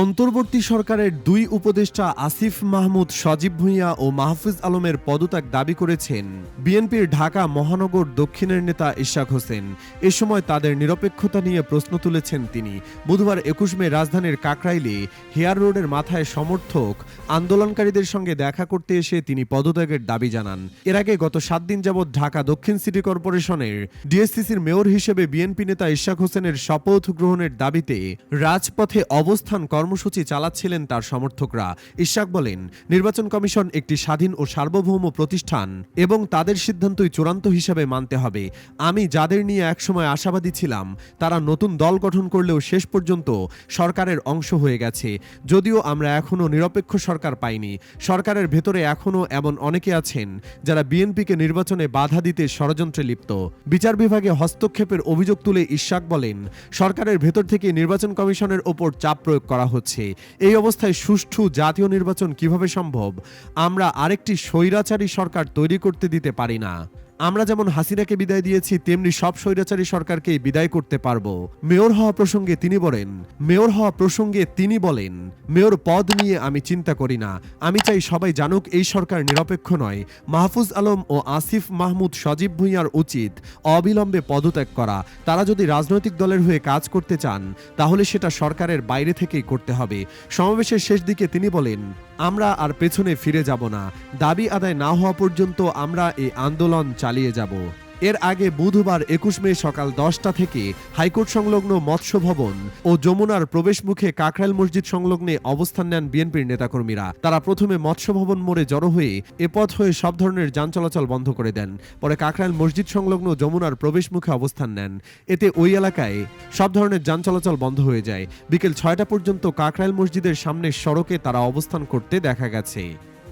অন্তর্বর্তী সরকারের দুই উপদেষ্টা আসিফ মাহমুদ, সজীব ভুঁইয়া ও মাহফুজ আলমের পদত্যাগ দাবি করেছেন বিএনপির ঢাকা মহানগর দক্ষিণের নেতা ইশাক হোসেন। এ সময় তাদের নিরপেক্ষতা নিয়ে প্রশ্ন তুলেছেন তিনি। বুধবার ২১ মে রাজধানীর কাকরাইলে হেয়ার রোডের মাথায় সমর্থক আন্দোলনকারীদের সঙ্গে দেখা করতে এসে তিনি পদত্যাগের দাবি জানান। এর আগে গত ৭ দিন যাবৎ ঢাকা দক্ষিণ সিটি কর্পোরেশনের ডিএসসিসির মেয়র হিসেবে বিএনপি নেতা ইশাক হোসেনের শপথ গ্রহণের দাবিতে রাজপথে অবস্থান কর্মসূচি চালাচ্ছিলেন তার সমর্থকরা। ইশাক বলেন, নির্বাচন কমিশন একটি স্বাধীন ও সার্বভৌম প্রতিষ্ঠান এবং তাদের সিদ্ধান্তই চূড়ান্ত হিসাবে মানতে হবে। আমি যাদের নিয়ে একসময় আশাবাদী ছিলাম তারা নতুন দল গঠন করলেও শেষ পর্যন্ত সরকারের অংশ হয়ে গেছে। যদিও আমরা এখনও নিরপেক্ষ সরকার পাইনি, সরকারের ভেতরে এখনও এমন অনেকে আছেন যারা বিএনপিকে নির্বাচনে বাধা দিতে ষড়যন্ত্রে লিপ্ত। বিচার বিভাগে হস্তক্ষেপের অভিযোগ তুলে ইশাক বলেন, সরকারের ভেতর থেকে নির্বাচন কমিশনের ওপর চাপ প্রয়োগ করা হচ্ছে। এই অবস্থায় সুষ্ঠু জাতীয় নির্বাচন কিভাবে সম্ভব? আমরা আরেকটি স্বৈরাচারী সরকার তৈরি করতে দিতে পারি না। আমরা যেমন হাসিনাকে বিদায় দিয়েছি তেমনি সব স্বৈরাচারী সরকারকেই বিদায় করতে পারবো। মেয়র হওয়া প্রসঙ্গে তিনি বলেন, মেয়র পদ নিয়ে আমি চিন্তা করি না। আমি চাই সবাই জানুক এই সরকার নিরপেক্ষ নয়। মাহফুজ আলম ও আসিফ মাহমুদ, সজীব ভুঁইয়ার উচিত অবিলম্বে পদত্যাগ করা। তারা যদি রাজনৈতিক দলের হয়ে কাজ করতে চান তাহলে সেটা সরকারের বাইরে থেকেই করতে হবে। সমাবেশের শেষ দিকে তিনি বলেন, আমরা আর পেছনে ফিরে যাব না। দাবি আদায় না হওয়া পর্যন্ত আমরা এই আন্দোলন চালিয়ে যাব। এর আগে বুধবার ২১ মে সকাল ১০টা থেকে হাইকোর্ট সংলগ্ন মৎস্য ভবন ও যমুনার প্রবেশ মুখে কাকরাইল মসজিদ সংলগ্নে অবস্থান নেন বিএনপির নেতাকর্মীরা। তারা প্রথমে মৎস্য ভবন মোড়ে জড়ো হয়ে এ পথ হয়ে সব ধরনের যান চলাচল বন্ধ করে দেন। পরে কাকরাইল মসজিদ সংলগ্ন যমুনার প্রবেশ মুখে অবস্থান নেন। এতে ওই এলাকায় সব ধরনের যান চলাচল বন্ধ হয়ে যায়। বিকেল ৬টা পর্যন্ত কাকরাইল মসজিদের সামনের সড়কে তারা অবস্থান করতে দেখা গেছে।